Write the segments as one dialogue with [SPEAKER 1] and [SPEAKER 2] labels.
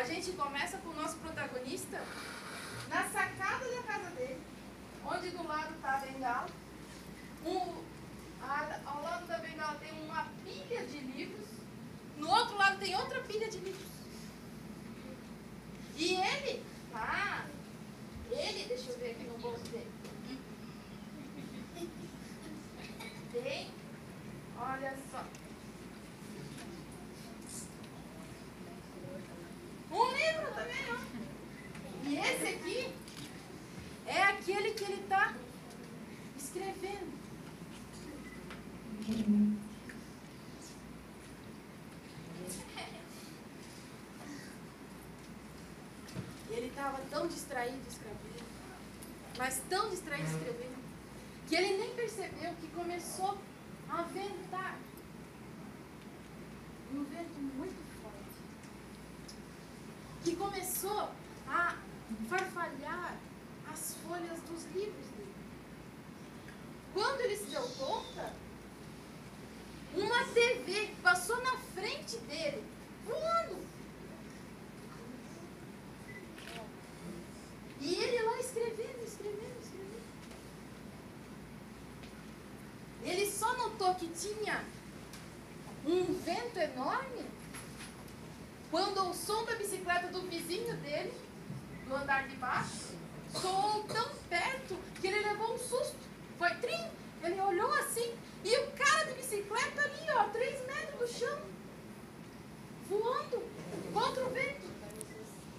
[SPEAKER 1] gente começa com o nosso protagonista na sacada da casa dele, onde do lado está a bengala. Ao lado da bengala tem uma pilha de livros, no outro lado tem outra pilha de livros. E deixa eu ver aqui no bolso dele. Tem, olha só. Um livro também, ó. E esse aqui é aquele que ele está escrevendo. Ele estava tão distraído escrevendo, mas tão distraído escrevendo, que ele nem percebeu que começou a ventar. Um vento muito forte, que começou a farfalhar as folhas dos livros dele. Quando ele se deu conta, uma TV passou na frente dele, voando. E ele lá escrevendo. Ele só notou que tinha um vento enorme quando o som da bicicleta do vizinho dele, do andar de baixo, soou tão perto que ele levou um susto. Foi trim! Ele olhou assim e o cara de bicicleta ali, ó, 3 metros do chão, voando contra o vento,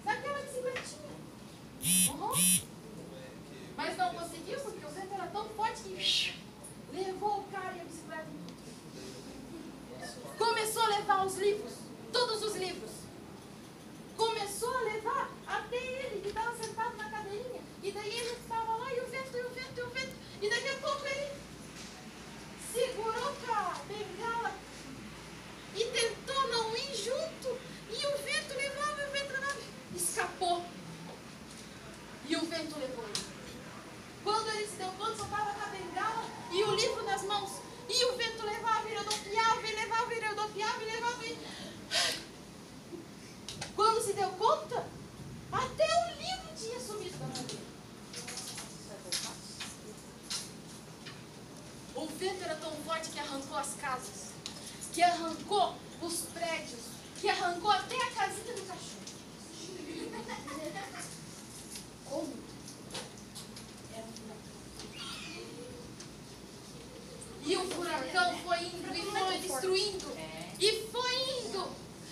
[SPEAKER 1] naquela bicicletinha. Mas não conseguiu porque o vento era tão forte que levou o cara e a bicicleta. Começou a levar os livros, todos os livros. Começou a levar até ele, que estava sentado na cadeirinha. E daí ele estava lá, e o vento. E daqui a pouco ele segurou com a bengala e tentou não ir junto. E o vento levava, escapou. E o vento levou ele. Quando ele se deu conta, só estava com a bengala e o livro nas mãos. E o vento levava, e rodopiava, e levava, e rodopiava, e levava. Quando se deu conta, até o livro tinha sumido da mão dele. O vento era tão forte que arrancou as casas, que arrancou os prédios, que arrancou até a casinha do cachorro. Como? Era um furacão. E o furacão foi indo e foi destruindo. E foi indo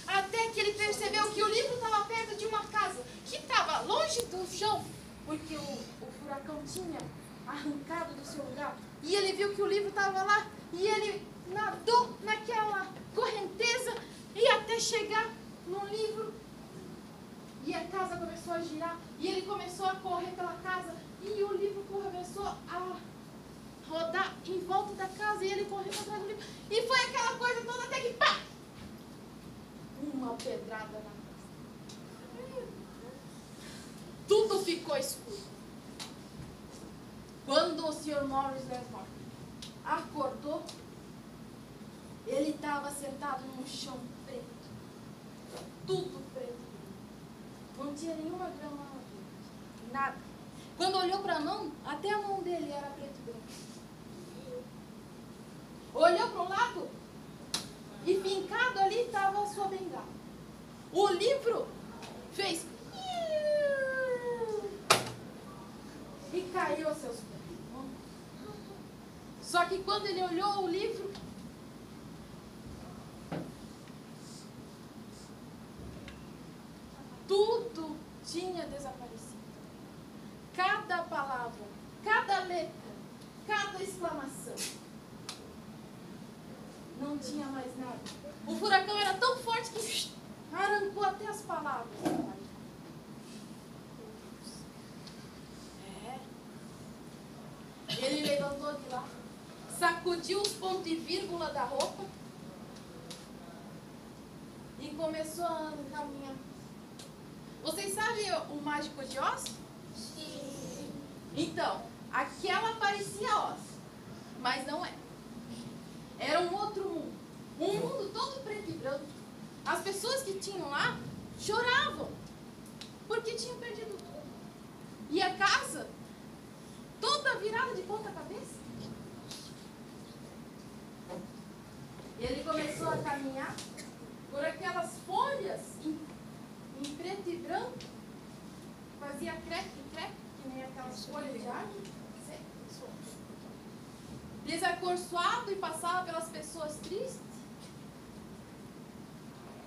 [SPEAKER 1] até que ele percebeu que o livro estava perto de uma casa que estava longe do chão, porque o furacão tinha arrancado do seu lugar. E ele viu que o livro estava lá e ele nadou naquela correnteza e até chegar no livro. E a casa começou a girar e ele começou a correr pela casa e o livro começou a rodar em volta da casa e ele correu atrás do livro. E foi aquela coisa toda até que pá! Uma pedrada na casa. Tudo ficou escuro. Quando o Sr. Morris Lesmore acordou, ele estava sentado num chão preto. Tudo preto. Não tinha nenhuma grama na frente. Nada. Quando olhou para a mão, até a mão dele era preto e branco. Olhou para o lado e fincado ali estava a sua bengala. O livro fez e caiu aos seus pés. Só que quando ele olhou o livro, tudo tinha desaparecido. Cada palavra, cada letra, cada exclamação. Não tinha mais nada. O furacão era tão forte que arrancou até as palavras. Ele levantou de lá, sacudiu os pontos e vírgula da roupa e começou a caminhar. Vocês sabem o Mágico de Oz? Sim. Então, aquela parecia Oz, mas não é. Era um outro mundo. Um mundo todo preto e branco. As pessoas que tinham lá choravam. porque tinha perdido tudo. E a casa toda virada de ponta cabeça. Ele começou a caminhar por aquelas folhas em preto e branco, fazia creque, que nem aquelas folhas de árvore, desacorçoado e passava pelas pessoas tristes,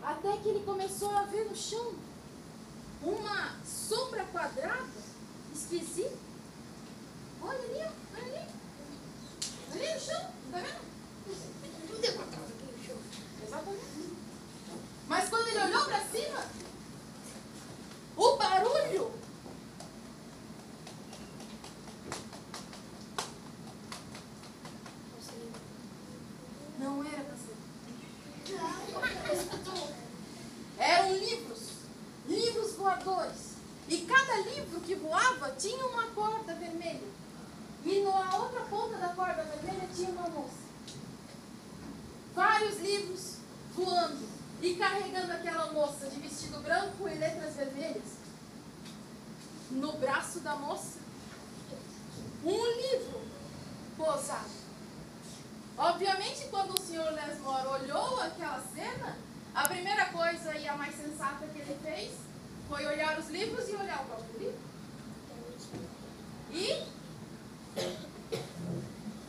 [SPEAKER 1] até que ele começou a ver no chão uma sombra quadrada, esquisita. Olha ali, ó, olha ali. Olha ali no chão, tá vendo? Tudo é quadrado aqui no chão. Exatamente. Mas quando ele olhou para cima, o barulho não era para ser. Eram livros voadores. E cada livro que voava tinha uma corda vermelha. E na outra ponta da corda vermelha tinha uma moça. Vários livros voando e carregando aquela moça de vestido branco e letras vermelhas. No braço da moça, um livro pousado. Obviamente, quando o Sr. Lesmore olhou aquela cena, a primeira coisa e a mais sensata que ele fez foi olhar os livros e olhar o próprio livro. E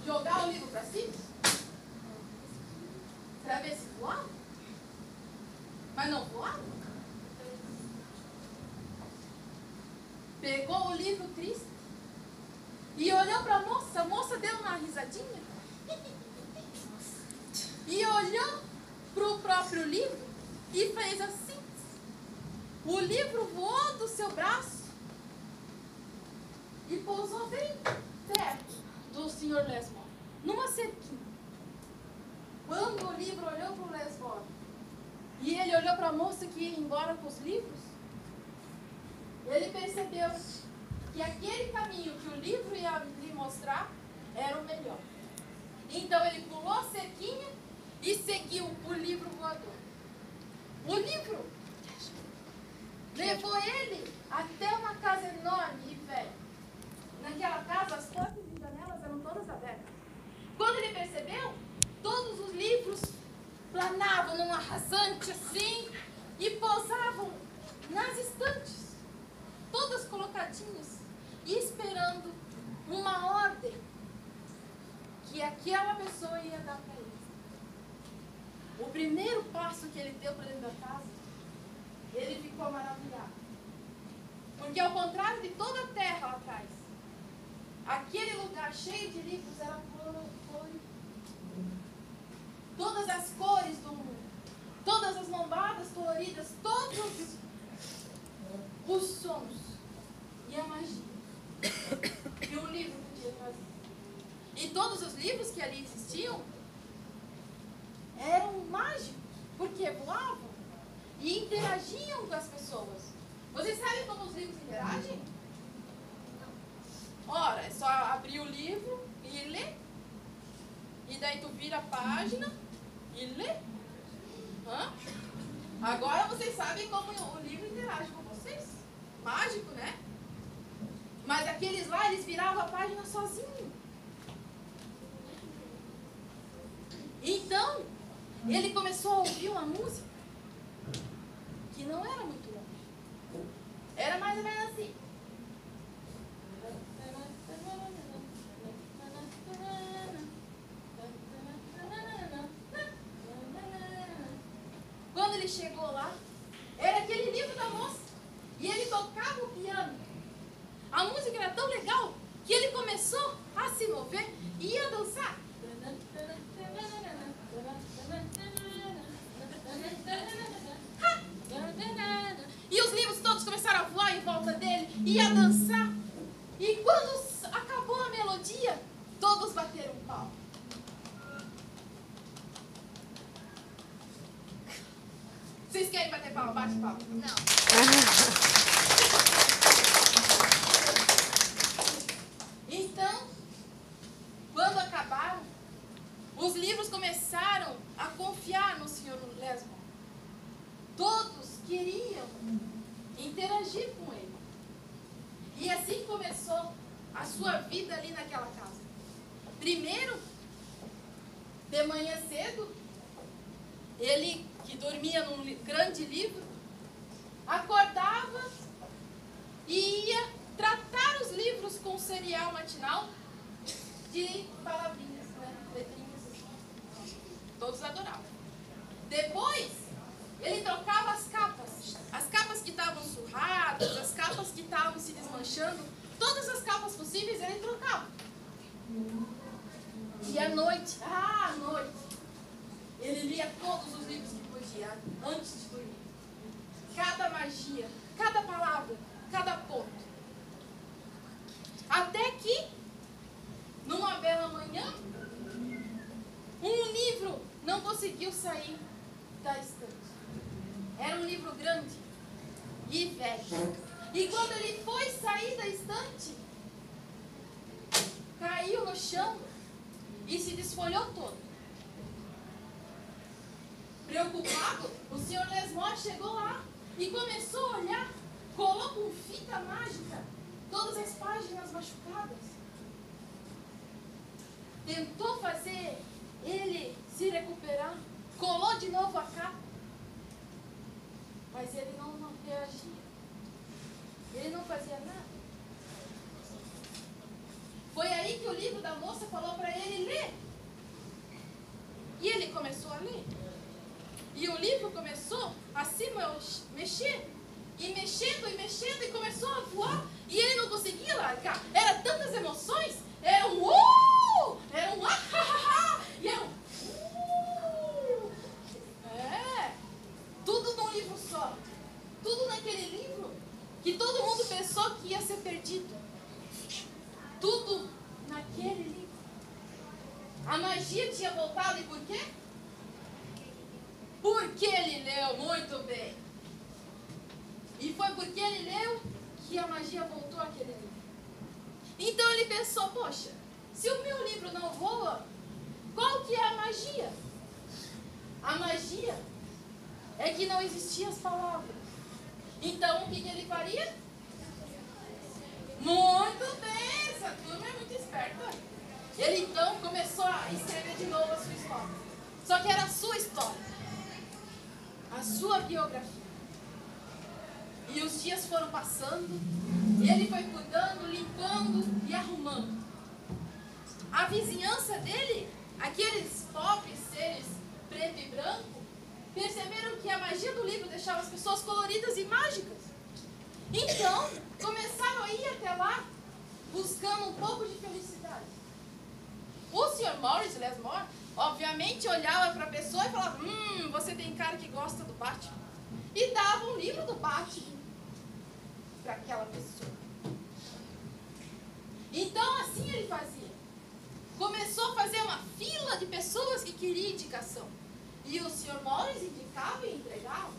[SPEAKER 1] jogar o livro para cima, para ver se voava. Mas não voava. Pegou o livro triste e olhou para a moça deu uma risadinha e olhou para o próprio livro e fez assim. O livro voou do seu braço e pousou bem perto do Sr. Lesmore, numa cerquinha. Quando o livro olhou para o Lesmore e ele olhou para a moça que ia embora com os livros, ele percebeu que aquele caminho que o livro ia lhe mostrar era o melhor. Então ele pulou a cerquinha e seguiu o livro voador. O livro levou ele até uma casa enorme e velha. Naquela casa, as portas e janelas eram todas abertas. Quando ele percebeu, todos os livros planavam numa rasante assim e pousavam nas estantes, todas colocadinhas e esperando uma ordem que aquela pessoa ia dar para ele. O primeiro passo que ele deu para dentro da casa, ele ficou maravilhado. Porque ao contrário de toda a terra lá atrás, aquele lugar cheio de livros era colorido. Todas as cores do mundo, todas as lombadas coloridas, todos os sons e a magia que um livro podia trazer. E todos os livros que ali existiam eram mágicos, porque voavam e interagiam com as pessoas. Vocês sabem como os livros interagem? Ora, é só abrir o livro e ler. E daí tu vira a página e lê. Agora vocês sabem como o livro interage com vocês. Mágico, né? Mas aqueles lá, eles viravam a página sozinhos. Então, ele começou a ouvir uma música que não era muito longe. Era mais ou menos assim. Quando ele chegou lá, era aquele livro da moça. E ele tocava o piano. A música era tão legal que ele começou a se mover e a dançar. E os livros todos começaram a voar em volta dele e a dançar. E quando acabou a melodia, todos bateram palma. Vocês querem bater palma? Bate palma.
[SPEAKER 2] Não.
[SPEAKER 1] Então, quando acabaram, os livros começaram a confiar no Sr. Lesmore. Todos queriam interagir com ele. E assim começou a sua vida ali naquela casa. Primeiro, de manhã cedo, ele, que dormia num grande livro, acordava e ia tratar os livros com cereal matinal de palavrinhas, né? Letrinhas assim. Todos adoravam. Depois, ele trocava as capas que estavam surradas, as capas que estavam se desmanchando, todas as capas possíveis ele trocava. E à noite, ele lia todos os livros que podia, antes de dormir. Cada magia, cada palavra, cada ponto. Até que, numa bela manhã, um livro não conseguiu sair da estante. Era um livro grande e velho. E quando ele foi sair da estante, caiu no chão e se desfolhou todo. Preocupado, o Sr. Lesmore chegou lá e começou a olhar, colou com fita mágica todas as páginas machucadas. Tentou fazer ele se recuperar, colou de novo a capa, mas ele não reagia. Ele não fazia nada. Foi aí que o livro da moça falou para ele ler. E ele começou a ler. E o livro começou a se mexer. E mexendo, e começou a voar. E ele não conseguia largar. Era tantas emoções. Era um era um e era um tudo num livro só. Tudo naquele livro que todo mundo pensou que ia ser perdido. Tudo naquele livro. A magia tinha voltado e por quê? Porque ele leu muito bem. E foi porque ele leu que a magia voltou àquele livro. Então ele pensou, poxa, se o meu livro não voa, qual que é a magia? A magia é que não existiam as palavras. Então o que ele faria? Muito bem, essa turma é muito esperta. Ele então começou a escrever de novo a sua história. Só que era a sua história. A sua biografia. E os dias foram passando. E ele foi cuidando, limpando e arrumando. A vizinhança dele, aqueles pobres seres preto e branco, perceberam que a magia do livro deixava as pessoas coloridas e mágicas. Então, começaram a ir até lá, buscando um pouco de felicidade. O Sr. Morris Lesmore, obviamente, olhava para a pessoa e falava, você tem cara que gosta do Batman. E dava um livro do Batman para aquela pessoa. Então, assim ele fazia. Começou a fazer uma fila de pessoas que queriam indicação. E o Sr. Morris indicava e entregava.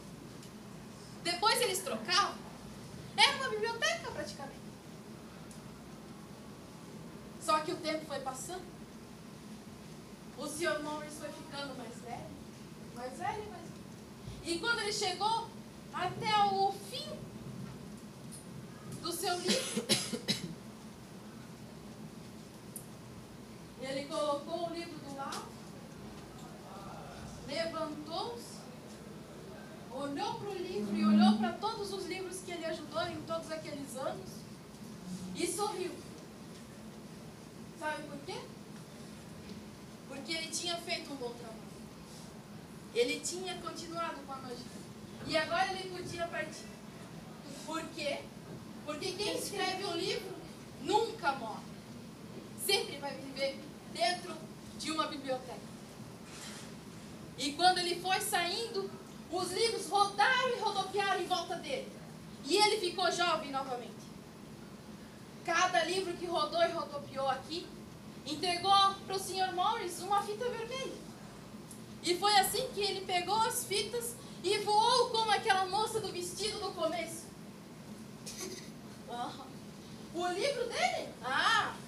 [SPEAKER 1] Depois eles trocavam. Era uma biblioteca praticamente. Só que o tempo foi passando. O Sr. Morris foi ficando mais velho. Mais velho, mais velho. E quando ele chegou até o fim do seu livro, ele colocou o livro do lado, levantou-se, olhou para o livro e olhou para todos os livros que ele ajudou em todos aqueles anos e sorriu. Sabe por quê? Porque ele tinha feito um bom trabalho. Ele tinha continuado com a magia. E agora ele podia partir. Por quê? Porque quem escreve um livro nunca morre. Sempre vai viver dentro de uma biblioteca. E quando ele foi saindo, os livros rodaram e rodopiaram em volta dele. E ele ficou jovem novamente. Cada livro que rodou e rodopiou aqui, entregou para o Sr. Morris uma fita vermelha. E foi assim que ele pegou as fitas e voou como aquela moça do vestido no começo. O livro dele?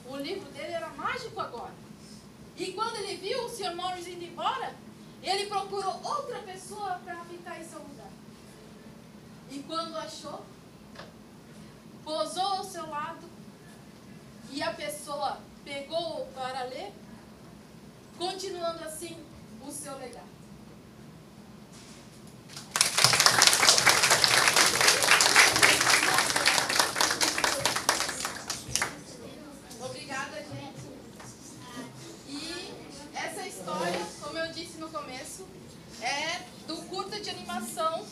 [SPEAKER 1] O livro dele era mágico agora. E quando ele viu o Sr. Morris indo embora, ele procurou outra pessoa para ficar em seu lugar. E quando achou, lado e a pessoa pegou para ler, continuando assim o seu legado. Obrigada, gente. E essa história, como eu disse no começo, é do curta de animação